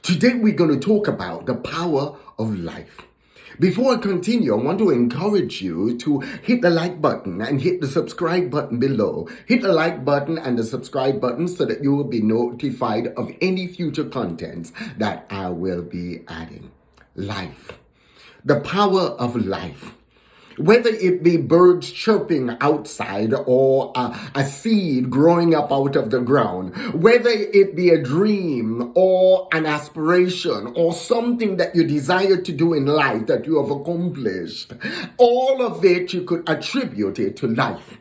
Today we're going to talk about the power of life. Before I continue, I want to encourage you to hit the like button and hit the subscribe button below. Hit the like button and the subscribe button so that you will be notified of any future contents that I will be adding. Life. The power of life. Whether it be birds chirping outside or a seed growing up out of the ground, whether it be a dream or an aspiration or something that you desire to do in life that you have accomplished, all of it you could attribute it to life.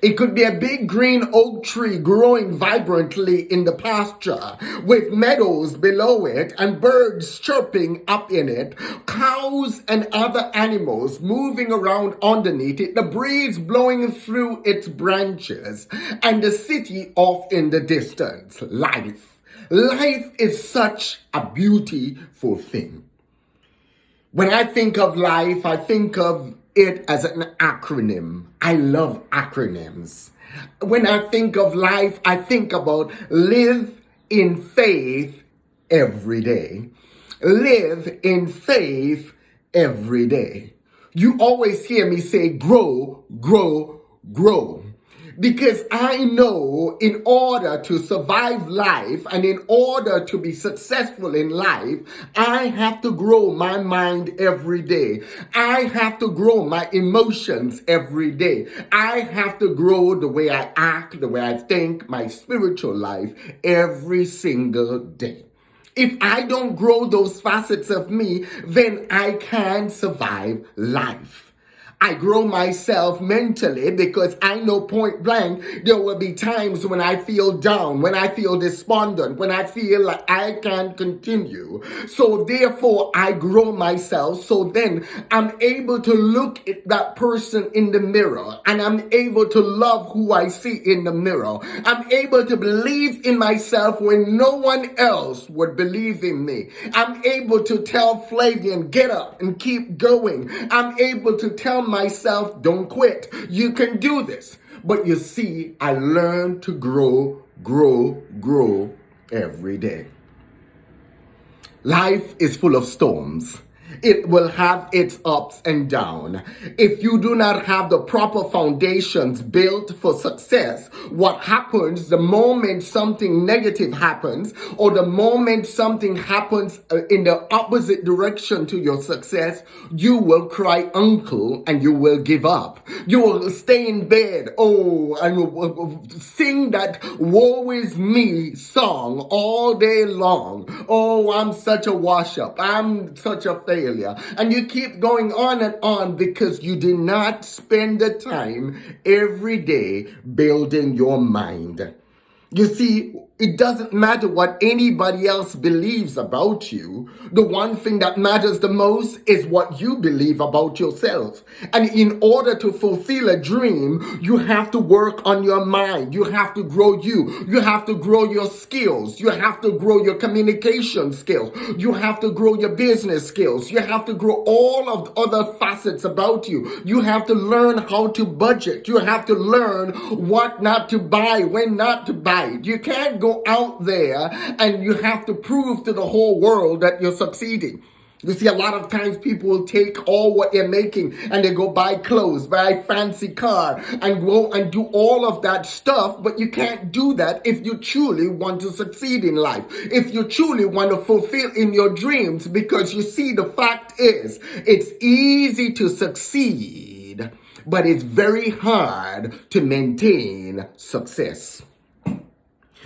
It could be a big green oak tree growing vibrantly in the pasture with meadows below it and birds chirping up in it, cows and other animals moving around underneath it, the breeze blowing through its branches, and the city off in the distance. Life. Life is such a beautiful thing. When I think of life, I think of it as an acronym. I love acronyms. When I think of life, I think about live in faith every day. Live in faith every day. You always hear me say grow, grow, grow. Because I know in order to survive life and in order to be successful in life, I have to grow my mind every day. I have to grow my emotions every day. I have to grow the way I act, the way I think, my spiritual life every single day. If I don't grow those facets of me, then I can't survive life. I grow myself mentally because I know point blank there will be times when I feel down, when I feel despondent, when I feel like I can't continue. So therefore I grow myself so then I'm able to look at that person in the mirror and I'm able to love who I see in the mirror. I'm able to believe in myself when no one else would believe in me. I'm able to tell Flavian, get up and keep going. I'm able to tell myself, don't quit. You can do this. But you see, I learn to grow every day. Life is full of storms. It will have its ups and downs. If you do not have the proper foundations built for success, what happens the moment something negative happens or the moment something happens in the opposite direction to your success, you will cry uncle and you will give up. You will stay in bed, and sing that woe is me song all day long. Oh, I'm such a wash up. I'm such a failure. And you keep going on and on because you did not spend the time every day building your mind. You see, it doesn't matter what anybody else believes about you. The one thing that matters the most is what you believe about yourself. And in order to fulfill a dream, you have to work on your mind. You have to grow you. You have to grow your skills. You have to grow your communication skills. You have to grow your business skills. You have to grow all of the other facets about you. You have to learn how to budget. You have to learn what not to buy, when not to buy. You can't go out there and you have to prove to the whole world that you're succeeding. You see, a lot of times people will take all what they're making and they go buy clothes, buy a fancy car, and go and do all of that stuff. But you can't do that if you truly want to succeed in life. If you truly want to fulfill in your dreams, because you see, the fact is, it's easy to succeed, but it's very hard to maintain success.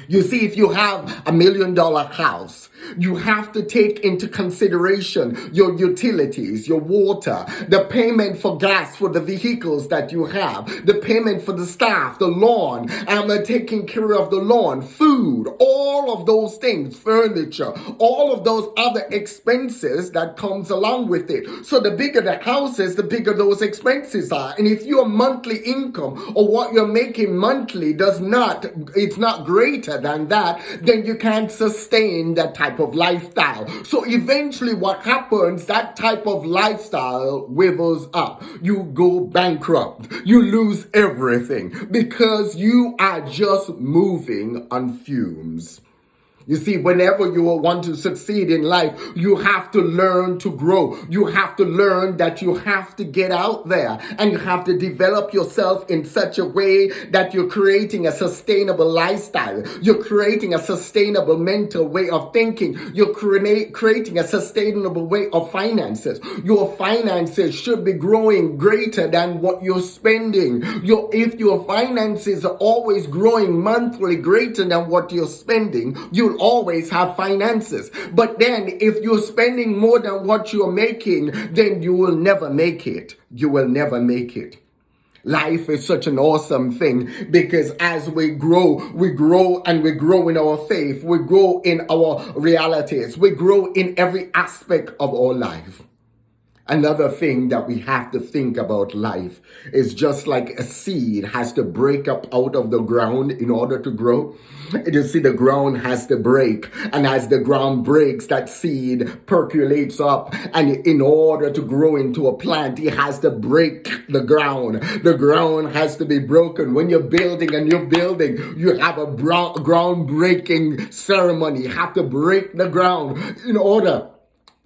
You see, if you have $1 million house, you have to take into consideration your utilities, your water, the payment for gas for the vehicles that you have, the payment for the staff, the lawn, taking care of the lawn, food, all of those things, furniture, all of those other expenses that comes along with it. So the bigger the house is, the bigger those expenses are. And if your monthly income or what you're making monthly it's not greater than that, then you can't sustain that type of lifestyle. So eventually what happens, that type of lifestyle withers up. You go bankrupt. You lose everything because you are just moving on fumes. You see, whenever you want to succeed in life, you have to learn to grow. You have to learn that you have to get out there and you have to develop yourself in such a way that you're creating a sustainable lifestyle. You're creating a sustainable mental way of thinking. You're creating a sustainable way of finances. Your finances should be growing greater than what you're spending. If your finances are always growing monthly greater than what you're spending, you'll always have finances. But then if you're spending more than what you're making, then you will never make it. You will never make it. Life is such an awesome thing because as we grow and we grow in our faith, we grow in our realities, we grow in every aspect of our life. Another thing that we have to think about life is just like a seed has to break up out of the ground in order to grow. You see, the ground has to break. And as the ground breaks, that seed percolates up. And in order to grow into a plant, it has to break the ground. The ground has to be broken. When you're building a new building, you have a ground breaking ceremony. You have to break the ground in order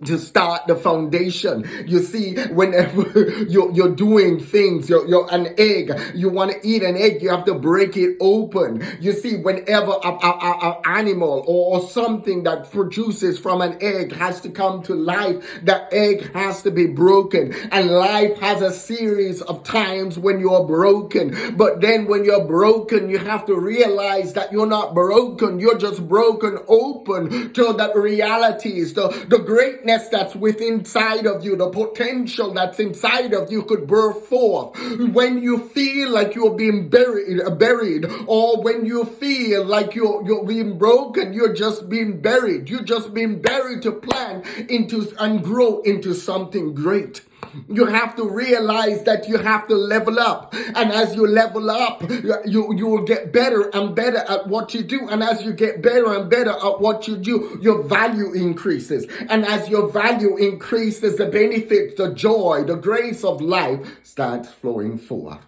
to start the foundation. You see, whenever you're doing things, you're an egg, you want to eat an egg, you have to break it open. You see, whenever an animal or something that produces from an egg has to come to life, that egg has to be broken. And life has a series of times when you're broken. But then when you're broken, you have to realize that you're not broken, you're just broken open to that realities, the greatness that's within inside of you, the potential that's inside of you could birth forth. When you feel like you're being buried, or when you feel like you're being broken, you're just being buried. You're just being buried to plant into and grow into something great. You have to realize that you have to level up. And as you level up, you will get better and better at what you do. And as you get better and better at what you do, your value increases. And as your value increases, the benefits, the joy, the grace of life starts flowing forth.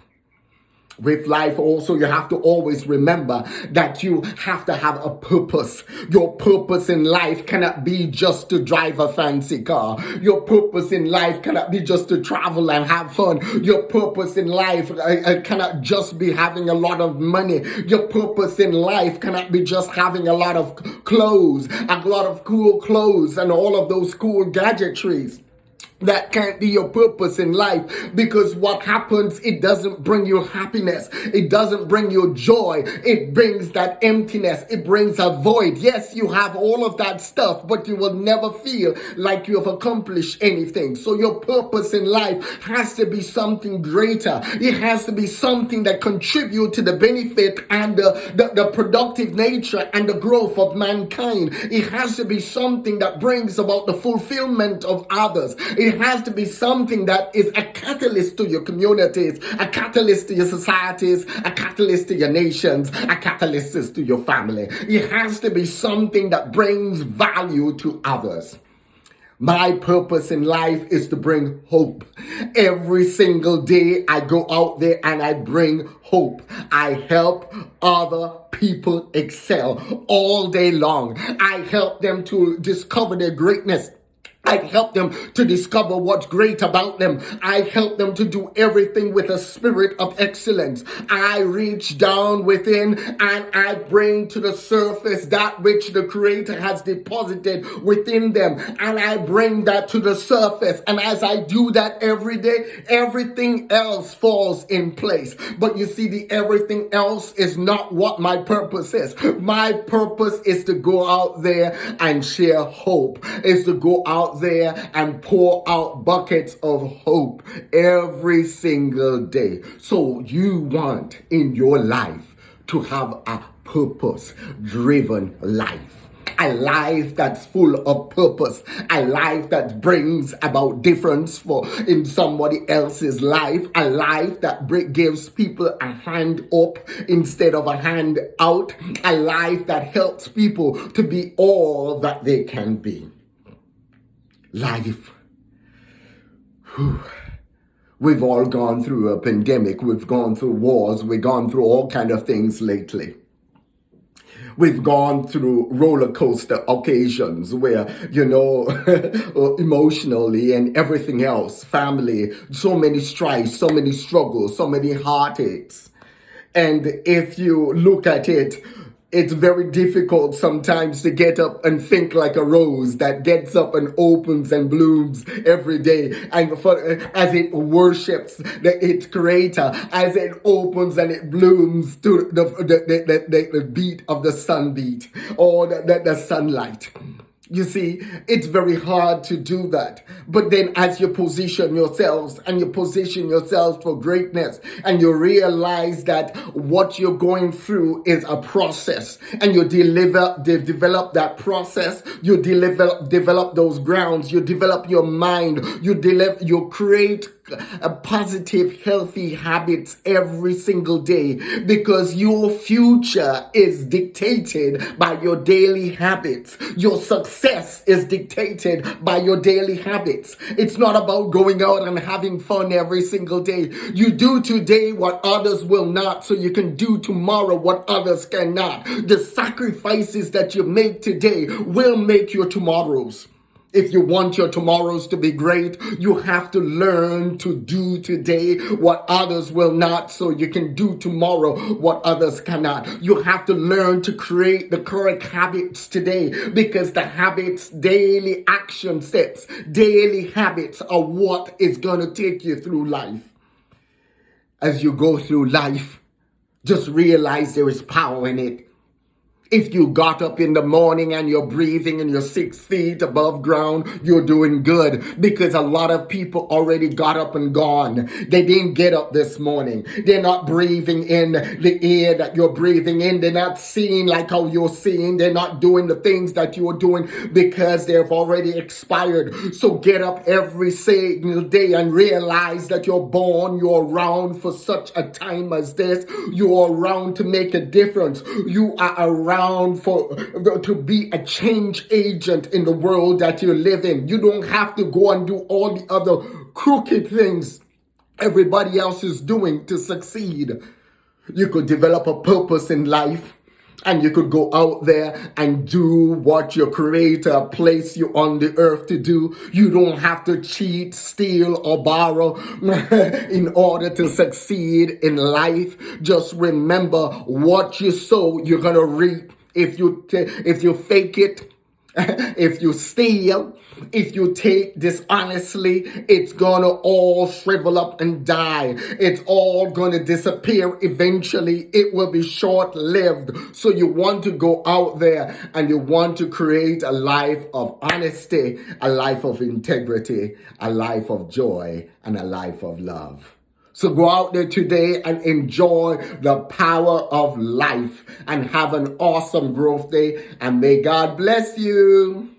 With life also, you have to always remember that you have to have a purpose. Your purpose in life cannot be just to drive a fancy car. Your purpose in life cannot be just to travel and have fun. Your purpose in life cannot just be having a lot of money. Your purpose in life cannot be just having a lot of clothes, a lot of cool clothes and all of those cool gadgetries. That can't be your purpose in life, because what happens, it doesn't bring you happiness. It doesn't bring you joy. It brings that emptiness. It brings a void. Yes, you have all of that stuff, but you will never feel like you have accomplished anything. So your purpose in life has to be something greater. It has to be something that contributes to the benefit and the productive nature and the growth of mankind. It has to be something that brings about the fulfillment of others. It has to be something that is a catalyst to your communities, a catalyst to your societies, a catalyst to your nations, a catalyst to your family. It has to be something that brings value to others. My purpose in life is to bring hope. Every single day I go out there and I bring hope. I help other people excel all day long. I help them to discover their greatness. I help them to discover what's great about them. I help them to do everything with a spirit of excellence. I reach down within and I bring to the surface that which the Creator has deposited within them. And I bring that to the surface. And as I do that every day, everything else falls in place. But you see, the everything else is not what my purpose is. My purpose is to go out there and share hope, is to go out there and pour out buckets of hope every single day. So you want in your life to have a purpose-driven life. A life that's full of purpose. A life that brings about difference in somebody else's life. A life that gives people a hand up instead of a hand out. A life that helps people to be all that they can be. Life. Whew. We've all gone through a pandemic. We've gone through wars. We've gone through all kind of things lately. We've gone through roller coaster occasions where, emotionally and everything else, family, so many strife, so many struggles, so many heartaches. And if you look at it, it's very difficult sometimes to get up and think like a rose that gets up and opens and blooms every day, and as it worships its creator, as it opens and it blooms to the beat of the sunbeat or the sunlight. You see, it's very hard to do that. But then as you position yourselves and you position yourselves for greatness and you realize that what you're going through is a process, and you develop that process, you develop those grounds, you develop your mind, you create a positive, healthy habits every single day, because your future is dictated by your daily habits. Your success is dictated by your daily habits. It's not about going out and having fun every single day. You do today what others will not, so you can do tomorrow what others cannot. The sacrifices that you make today will make your tomorrows. If you want your tomorrows to be great, you have to learn to do today what others will not, so you can do tomorrow what others cannot. You have to learn to create the correct habits today, because the habits, daily action steps, daily habits are what is going to take you through life. As you go through life, just realize there is power in it. If you got up in the morning and you're breathing and you're 6 feet above ground, you're doing good, because a lot of people already got up and gone. They didn't get up this morning. They're not breathing in the air that you're breathing in. They're not seeing like how you're seeing. They're not doing the things that you're doing because they've already expired. So get up every single day and realize that you're born, you're around for such a time as this. You're around to make a difference. You are around to be a change agent in the world that you live in. You don't have to go and do all the other crooked things everybody else is doing to succeed. You could develop a purpose in life, and you could go out there and do what your creator placed you on the earth to do. You don't have to cheat, steal, or borrow in order to succeed in life. Just remember, what you sow, you're going to reap. If you fake it, if you steal, if you take dishonestly, it's gonna all shrivel up and die. It's all gonna disappear eventually. It will be short-lived. So you want to go out there and you want to create a life of honesty, a life of integrity, a life of joy, and a life of love. So go out there today and enjoy the power of life and have an awesome growth day. And may God bless you.